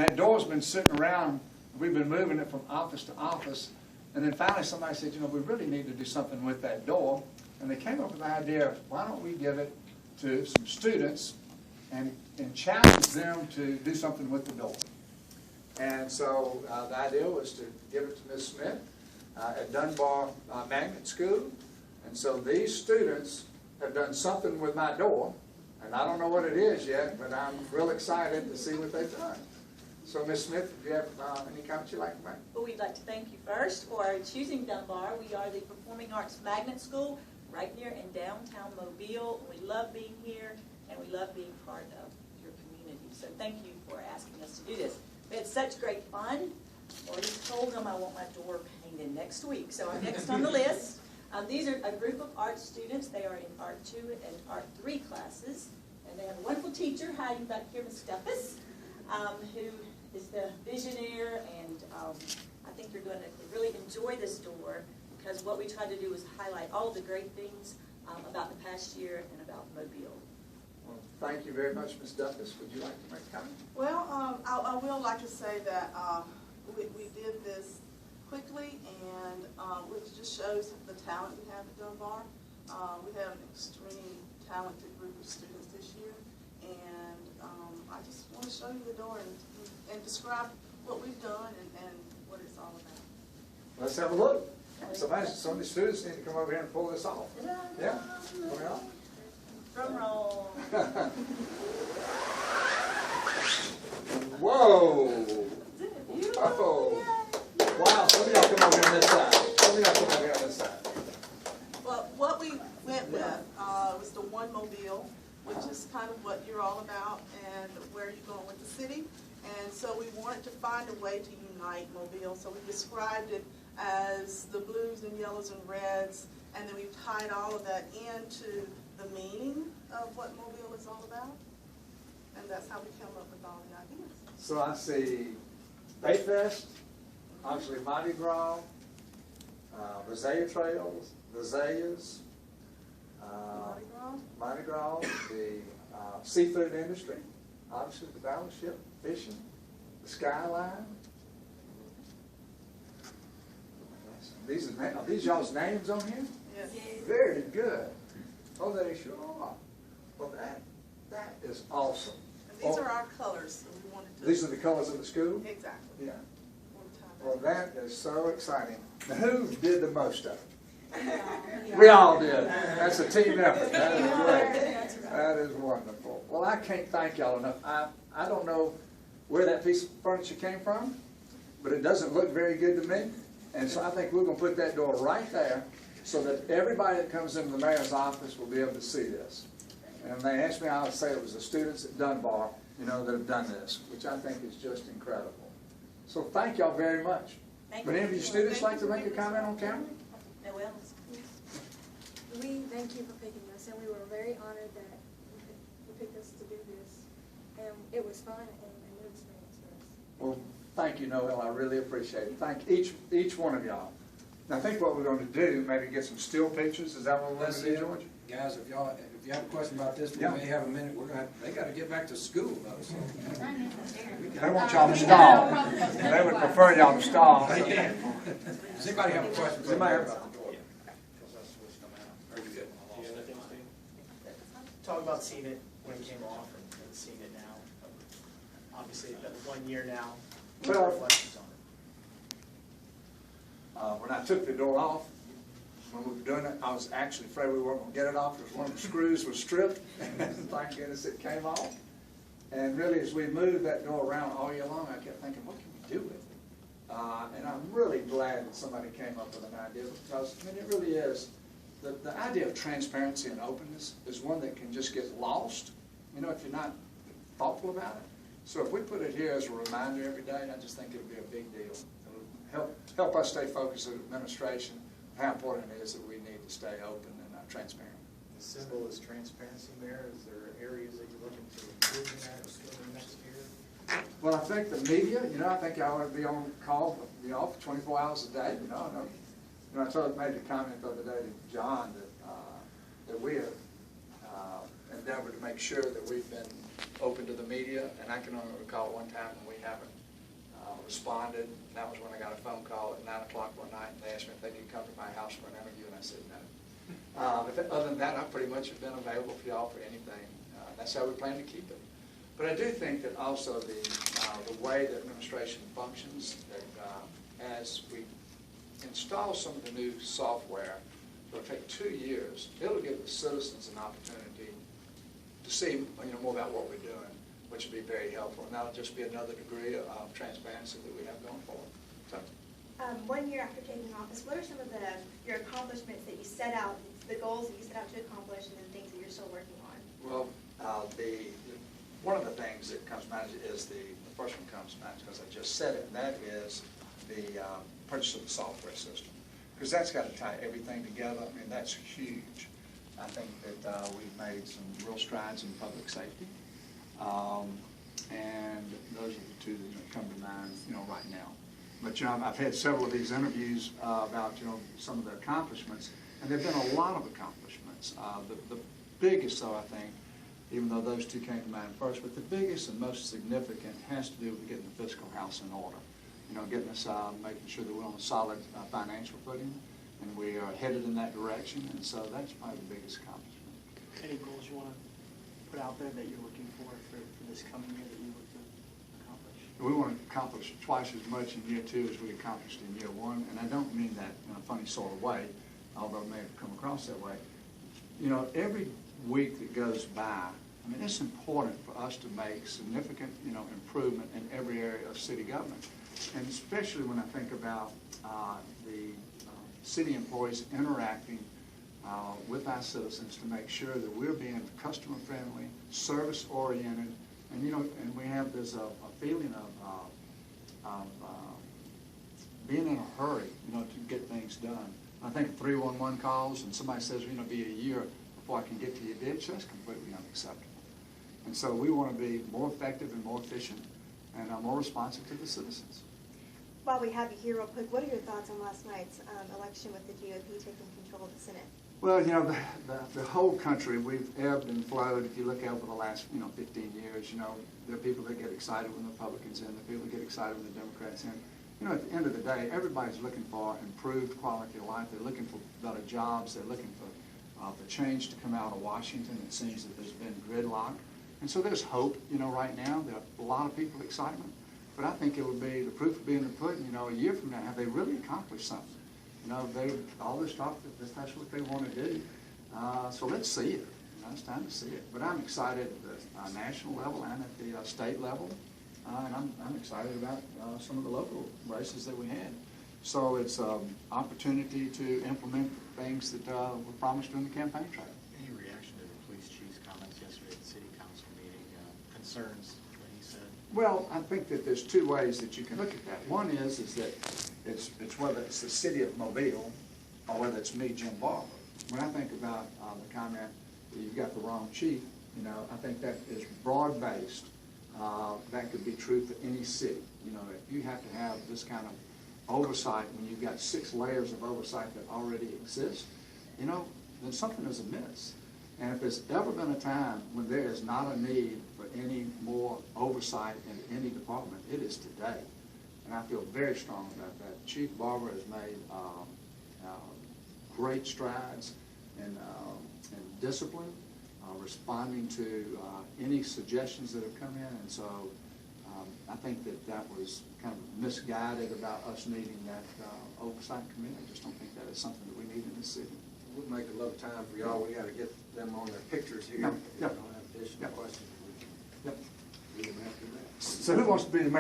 that door's been sitting around, we've been moving it from office to office, and then finally somebody said, you know, we really need to do something with that door. And they came up with the idea of, why don't we give it to some students and challenge them to do something with the door. And so the idea was to give it to Ms. Smith at Dunbar Magnet School. And so these students have done something with my door, and I don't know what it is yet, but I'm real excited to see what they've done. So, Ms. Smith, do you have any comments you'd like to make? Well, we'd like to thank you first for choosing Dunbar. We are the Performing Arts Magnet School right here in downtown Mobile. We love being here, and we love being part of your community. So thank you for asking us to do this. We had such great fun. I already told them I want my door painted next week, so I'm next on the list. These are a group of art students. They are in Art 2 and Art 3 classes, and they have a wonderful teacher hiding back here, Ms. Duffus, who is the visionaire, and I think you're going to really enjoy this door, because what we tried to do was highlight all of the great things about the past year and about Mobile. Well, thank you very much, Ms. Duffus. Would you like to make a comment? Well, I will like to say that we did this quickly, and it just shows the talent we have at Dunbar. We have an extremely talented group of students this year, and I just want to show you the door and describe what we've done and what it's all about. Let's have a look. Some of the students need to come over here and pull this off. Yeah? Well. Drum roll. Whoa! Oh! Wow, some of y'all come over here on this side. Some of y'all come over here on this side. Well, what we went with was the One Mobile, which is kind of what you're all about and where you're going with the city. And so we wanted to find a way to unite Mobile. So we described it as the blues and yellows and reds, and then we tied all of that into the meaning of what Mobile is all about. And that's how we came up with all the ideas. So I see Bayfest, obviously Mardi Gras, Rosea Trails, Roseas, Mardi Gras, the seafood industry, obviously the battleship, fishing, the skyline. Are these y'all's names on here? Yes. Very good. Oh, they sure are. Well, that is awesome. And these are our colors. So we wanted to. These are the colors of the school? Exactly. Yeah. Well, that is so exciting. Now, who did the most of it? We all did. That's a team effort. That is great. That is wonderful. Well, I can't thank y'all enough. I don't know where that piece of furniture came from, but it doesn't look very good to me. And so I think we're going to put that door right there so that everybody that comes into the mayor's office will be able to see this. And when they asked me, I would say it was the students at Dunbar, you know, that have done this, which I think is just incredible. So thank y'all very much. Would any of you students like to make a comment on camera? No, well. We thank you for picking us, and we were very honored that you picked us to do this. And it was fun and a new experience for us. Well, thank you, Noel. I really appreciate it. Thank each one of y'all. Now, I think what we're going to do, maybe get some still pictures. Is that what we're going to do, George? Guys, if you have a question about this, we may have a minute. They got to get back to school, though. So. They want y'all to stall. They would prefer y'all to stall. Does anybody have a question? Does anybody have a Talk about seeing it when it came off and seeing it now. Obviously, it's been 1 year now. What are your reflections on it? When I took the door off, when we were doing it, I was actually afraid we weren't going to get it off because one of the screws was stripped, and thank goodness it came off. And really, as we moved that door around all year long, I kept thinking, what can we do with it? And I'm really glad that somebody came up with an idea, because I mean, it really is. The idea of transparency and openness is one that can just get lost, you know, if you're not thoughtful about it. So if we put it here as a reminder every day, I just think it would be a big deal. It will help us stay focused as administration, how important it is that we need to stay open and transparent. The symbol is transparency, Mayor. Is there areas that you're looking to improve in that in the next year? Well, I think the media, you know, I think I ought to be on call, be off 24 hours a day, you know. I made the comment the other day to John that we have endeavored to make sure that we've been open to the media, and I can only recall one time when we haven't responded. And that was when I got a phone call at 9 o'clock one night, and they asked me if they could come to my house for an interview, and I said no. Other than that, I pretty much have been available for y'all for anything. That's how we plan to keep it. But I do think that also the way the administration functions, that as we install some of the new software, it'll take 2 years. It'll give the citizens an opportunity to see more about what we're doing, which will be very helpful. And that'll just be another degree of transparency that we have going forward. So. 1 year after taking office, what are some of your accomplishments that you set out, the goals that you set out to accomplish, and then things that you're still working on? Well, one of the things that comes to mind is the first one comes to mind because I just said it, and that is the purchase of the software system. Because that's got to tie everything together. I mean, that's huge. I think that we've made some real strides in public safety. And those are the two that come to mind, right now. But, I've had several of these interviews about, some of the accomplishments, and there have been a lot of accomplishments. The biggest, though, I think, even though those two came to mind first, but the biggest and most significant has to do with getting the fiscal house in order. Getting us, making sure that we're on a solid financial footing, and we are headed in that direction, and so that's probably the biggest accomplishment. Any goals you want to put out there that you're looking for this coming year that you look to accomplish? We want to accomplish twice as much in year 2 as we accomplished in year 1, and I don't mean that in a funny sort of way, although it may have come across that way. Every week that goes by, I mean, it's important for us to make significant, improvement in every area of city government, and especially when I think about the city employees interacting with our citizens to make sure that we're being customer-friendly, service-oriented, and and we have this a feeling of being in a hurry, to get things done. I think of 311 calls, and somebody says, be a year before I can get to your ditch. That's completely unacceptable. And so we want to be more effective and more efficient and more responsive to the citizens. While we have you here real quick, what are your thoughts on last night's election with the GOP taking control of the Senate? Well, the whole country, we've ebbed and flowed. If you look over the last, 15 years, there are people that get excited when the Republicans in, there are people that get excited when the Democrats in. At the end of the day, everybody's looking for improved quality of life. They're looking for better jobs. They're looking for change to come out of Washington. It seems that there's been gridlock. And so there's hope, right now. There are a lot of people excitement. But I think it would be, the proof would be in the pudding, a year from now, have they really accomplished something? All this talk, that's what they want to do. So let's see it. It's time to see it. But I'm excited at the national level and at the state level. And I'm excited about some of the local races that we had. So it's an opportunity to implement things that were promised during the campaign trail. Any reaction to the police chief's comments yesterday at the city council meeting, concerns that he said? Well, I think that there's 2 ways that you can look at that. One is that it's whether it's the city of Mobile or whether it's me, Jim Barber. When I think about the comment that you've got the wrong chief, I think that is broad-based. That could be true for any city. If you have to have this kind of oversight when you've got 6 layers of oversight that already exist, then something is amiss. And if there's ever been a time when there is not a need for any more oversight in any department, it is today. And I feel very strong about that. Chief Barber has made great strides in discipline, responding to any suggestions that have come in. And so I think that was kind of misguided about us needing that oversight committee. I just don't think that is something that we need in this city. We'll make a little time for y'all. We got to get them on their pictures here. Yep. If you don't have additional questions, we can Yep. do them after that. So who wants to be the mayor?